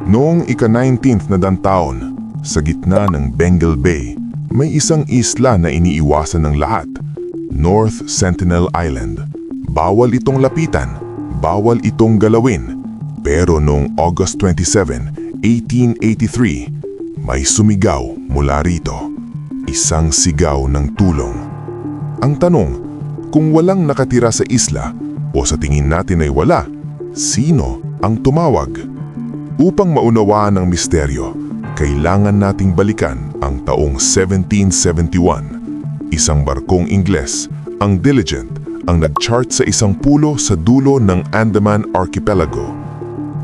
Noong ika-19th na taon, sa gitna ng Bengal Bay, may isang isla na iniiwasan ng lahat, North Sentinel Island. Bawal itong lapitan, bawal itong galawin. Pero noong August 27, 1883, may sumigaw mula rito. Isang sigaw ng tulong. Ang tanong, kung walang nakatira sa isla o sa tingin natin ay wala, sino ang tumawag? Upang maunawaan ang misteryo, kailangan nating balikan ang taong 1771. Isang barkong Ingles, ang Diligent, ang nag-chart sa isang pulo sa dulo ng Andaman Archipelago.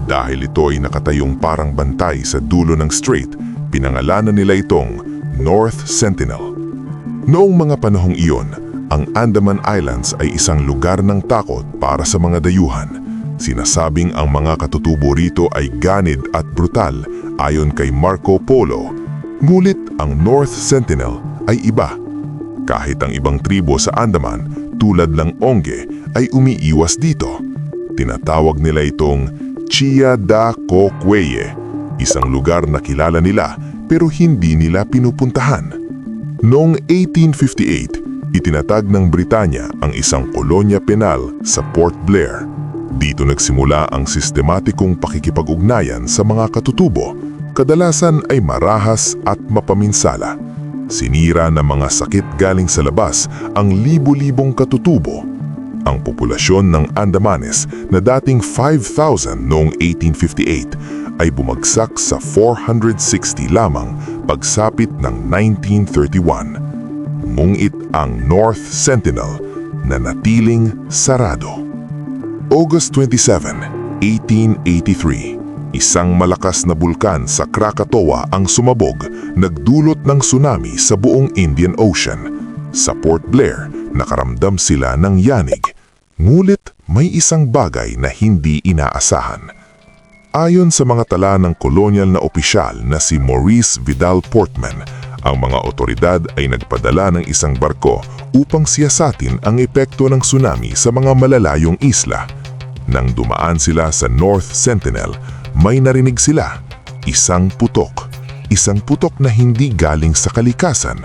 Dahil ito ay nakatayong parang bantay sa dulo ng strait, pinangalanan nila itong North Sentinel. Noong mga panahong iyon, ang Andaman Islands ay isang lugar ng takot para sa mga dayuhan. Sinasabing ang mga katutubo rito ay ganid at brutal ayon kay Marco Polo. Ngunit ang North Sentinel ay iba. Kahit ang ibang tribo sa Andaman, tulad ng Onge, ay umiiwas dito. Tinatawag nila itong Chia da Coqueye, isang lugar na kilala nila pero hindi nila pinupuntahan. Noong 1858, itinatag ng Britanya ang isang kolonya penal sa Port Blair. Dito nagsimula ang sistematikong pakikipag-ugnayan sa mga katutubo, kadalasan ay marahas at mapaminsala. Sinira ng mga sakit galing sa labas ang libu-libong katutubo. Ang populasyon ng Andamanes na dating 5,000 noong 1858 ay bumagsak sa 460 lamang pagsapit ng 1931. Mungit ang North Sentinel na natiling sarado. August 27, 1883, isang malakas na bulkan sa Krakatoa ang sumabog, nagdulot ng tsunami sa buong Indian Ocean. Sa Port Blair, nakaramdam sila ng yanig. Ngulit may isang bagay na hindi inaasahan. Ayon sa mga tala ng kolonyal na opisyal na si Maurice Vidal Portman, ang mga otoridad ay nagpadala ng isang barko upang siyasatin ang epekto ng tsunami sa mga malalayong isla. Nang dumaan sila sa North Sentinel, may narinig sila, isang putok. Isang putok na hindi galing sa kalikasan.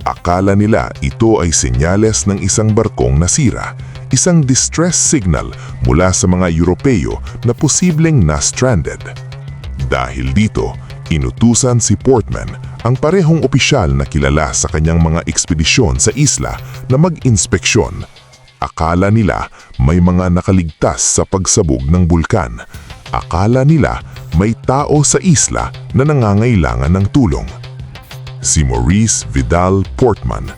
Akala nila ito ay senyales ng isang barkong nasira, isang distress signal mula sa mga Europeo na posibleng na-stranded. Dahil dito, inutusan si Portman, ang parehong opisyal na kilala sa kanyang mga ekspedisyon sa isla, na mag-inspeksyon. Akala nila may mga nakaligtas sa pagsabog ng bulkan. Akala nila may tao sa isla na nangangailangan ng tulong. Si Maurice Vidal Portman,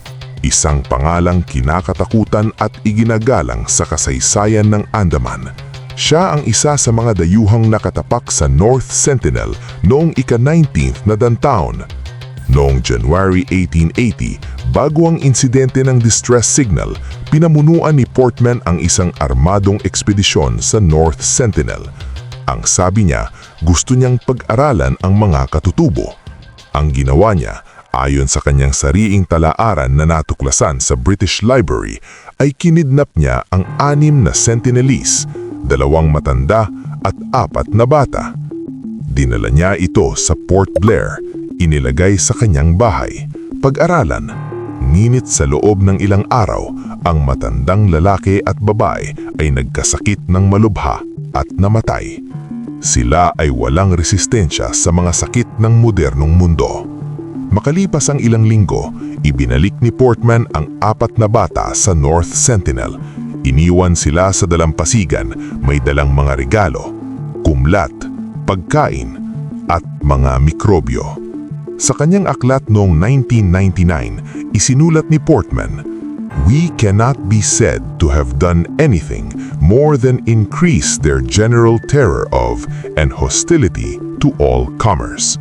isang pangalang kinakatakutan at iginagalang sa kasaysayan ng Andaman. Siya ang isa sa mga dayuhang nakatapak sa North Sentinel noong ika-19th na taon. Noong January 1880, bago ang insidente ng distress signal, pinamunuan ni Portman ang isang armadong ekspedisyon sa North Sentinel. Ang sabi niya, gusto niyang pag-aralan ang mga katutubo. Ang ginawa niya, ayon sa kanyang sariing talaaran na natuklasan sa British Library, ay kinidnap niya ang 6 na Sentinelese, 2 matanda at 4 na bata. Dinala niya ito sa Port Blair, inilagay sa kanyang bahay, pag-aralan. Ngunit sa loob ng ilang araw, ang matandang lalaki at babae ay nagkasakit ng malubha at namatay. Sila ay walang resistensya sa mga sakit ng modernong mundo. Makalipas ang ilang linggo, ibinalik ni Portman ang 4 na bata sa North Sentinel. Iniwan sila sa dalampasigan, may dalang mga regalo, kumlat, pagkain, at mga mikrobyo. Sa kanyang aklat noong 1999, isinulat ni Portman, "We cannot be said to have done anything more than increase their general terror of and hostility to all comers."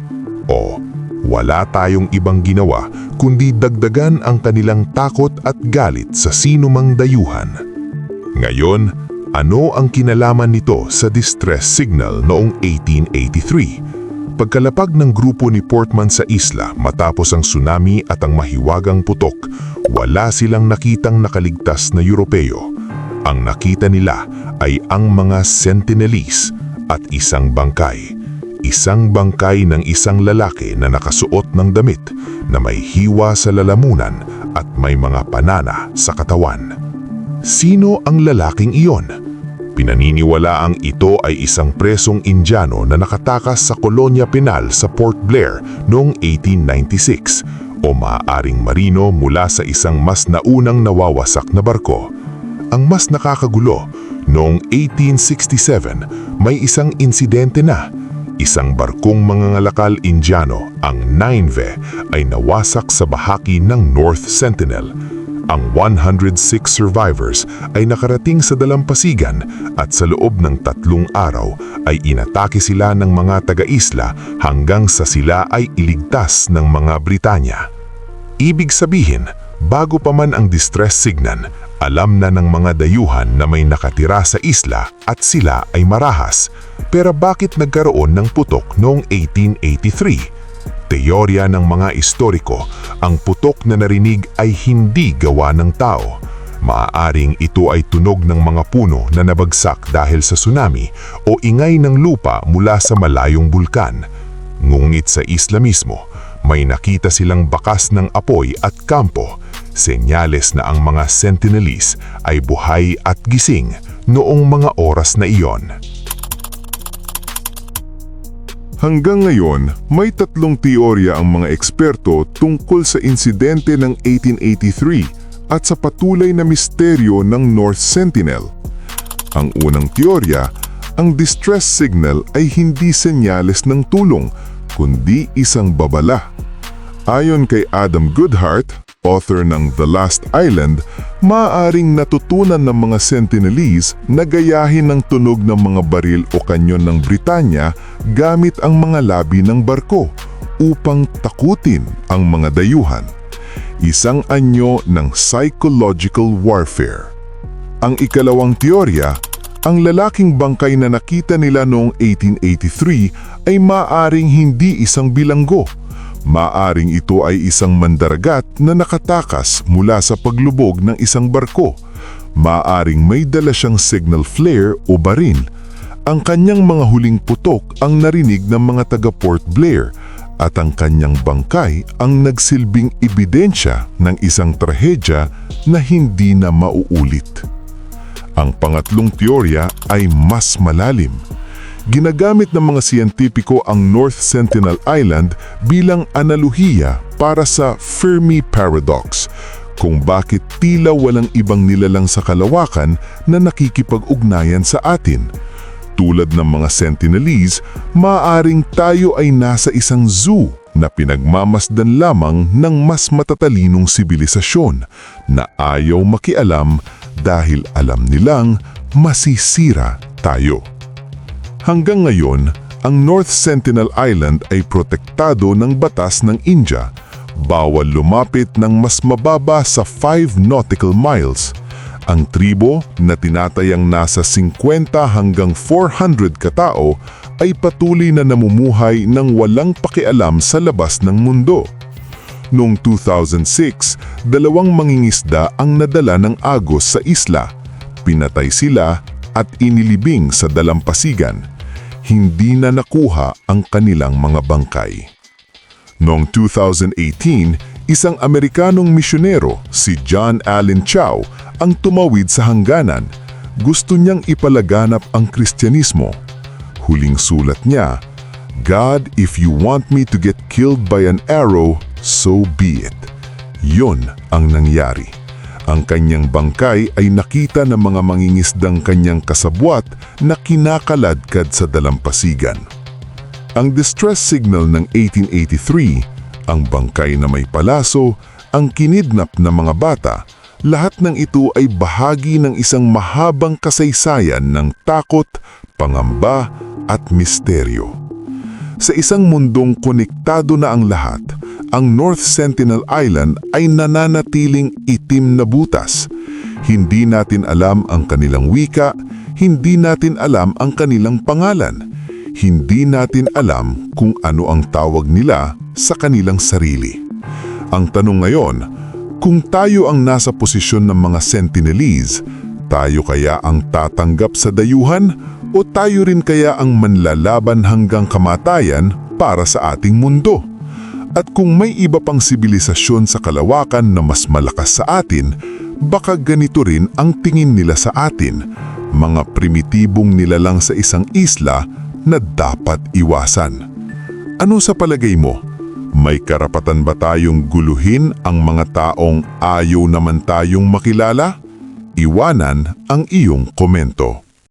O, wala tayong ibang ginawa kundi dagdagan ang kanilang takot at galit sa sinumang dayuhan. Ngayon, ano ang kinalaman nito sa distress signal noong 1883? Pagkalapag ng grupo ni Portman sa isla matapos ang tsunami at ang mahiwagang putok, wala silang nakitang nakaligtas na Europeo. Ang nakita nila ay ang mga Sentinelese at isang bangkay. isang bangkay ng isang lalaki na nakasuot ng damit na may hiwa sa lalamunan at may mga panana sa katawan. Sino ang lalaking iyon? Pinaniniwalaang ito ay isang presong Indiano na nakatakas sa kolonya penal sa Port Blair noong 1896 o maaaring marino mula sa isang mas naunang nawawasak na barko. Ang mas nakakagulo, noong 1867 may isang insidente na. Isang barkong mangangalakal Indiano, ang Nineveh, ay nawasak sa bahagi ng North Sentinel. Ang 106 survivors ay nakarating sa dalampasigan at sa loob ng 3 araw ay inatake sila ng mga taga-isla hanggang sa sila ay iligtas ng mga Britanya. Ibig sabihin, bago pa man ang distress signal, alam na ng mga dayuhan na may nakatira sa isla at sila ay marahas. Pero bakit nagkaroon ng putok noong 1883? Teorya ng mga istoriko, ang putok na narinig ay hindi gawa ng tao. Maaaring ito ay tunog ng mga puno na nabagsak dahil sa tsunami o ingay ng lupa mula sa malayong bulkan. Ngunit sa isla mismo, may nakita silang bakas ng apoy at kampo, senyales na ang mga Sentinelese ay buhay at gising noong mga oras na iyon. Hanggang ngayon, may 3 teorya ang mga eksperto tungkol sa insidente ng 1883 at sa patuloy na misteryo ng North Sentinel. Ang unang teorya, ang distress signal ay hindi senyales ng tulong, kundi isang babala. Ayon kay Adam Goodhart, author ng The Last Island, maaaring natutunan ng mga Sentinelese na gayahin ng tunog ng mga baril o kanyon ng Britanya gamit ang mga labi ng barko upang takutin ang mga dayuhan. Isang anyo ng psychological warfare. Ang ikalawang teorya, ang lalaking bangkay na nakita nila noong 1883 ay maaaring hindi isang bilanggo. Maaring ito ay isang mandaragat na nakatakas mula sa paglubog ng isang barko. Maaring may dala siyang signal flare o baril. Ang kanyang mga huling putok ang narinig ng mga taga Port Blair at ang kanyang bangkay ang nagsilbing ebidensya ng isang trahedya na hindi na mauulit. Ang pangatlong teorya ay mas malalim. Ginagamit ng mga siyentipiko ang North Sentinel Island bilang analohiya para sa Fermi Paradox, kung bakit tila walang ibang nilalang sa kalawakan na nakikipag-ugnayan sa atin. Tulad ng mga Sentinelese, maaaring tayo ay nasa isang zoo na pinagmamasdan lamang ng mas matatalinong sibilisasyon na ayaw makialam dahil alam nilang masisira tayo. Hanggang ngayon, ang North Sentinel Island ay protektado ng batas ng India. Bawal lumapit ng mas mababa sa 5 nautical miles. Ang tribo na tinatayang nasa 50 hanggang 400 katao ay patuloy na namumuhay ng walang pakialam sa labas ng mundo. Noong 2006, 2 mangingisda ang nadala ng agos sa isla. Pinatay sila at inilibing sa dalampasigan. Hindi na nakuha ang kanilang mga bangkay. Noong 2018, isang Amerikanong misyonero, si John Allen Chau, ang tumawid sa hangganan. Gusto niyang ipalaganap ang Kristyanismo. Huling sulat niya, "God, if you want me to get killed by an arrow, so be it." Yun ang nangyari. Ang kanyang bangkay ay nakita ng mga mangingisdang kanyang kasabwat na kinakaladkad sa dalampasigan. Ang distress signal ng 1883, ang bangkay na may palaso, ang kinidnap na mga bata, lahat ng ito ay bahagi ng isang mahabang kasaysayan ng takot, pangamba at misteryo. Sa isang mundong konektado na ang lahat, ang North Sentinel Island ay nananatiling itim na butas. Hindi natin alam ang kanilang wika, hindi natin alam ang kanilang pangalan. Hindi natin alam kung ano ang tawag nila sa kanilang sarili. Ang tanong ngayon, kung tayo ang nasa posisyon ng mga Sentinelese, tayo kaya ang tatanggap sa dayuhan O tayo rin kaya ang manlalaban hanggang kamatayan para sa ating mundo? At kung may iba pang sibilisasyon sa kalawakan na mas malakas sa atin, baka ganito rin ang tingin nila sa atin, mga primitibong nilalang sa isang isla na dapat iwasan. Ano sa palagay mo? May karapatan ba tayong guluhin ang mga taong ayaw naman tayong makilala? Iwanan ang iyong komento.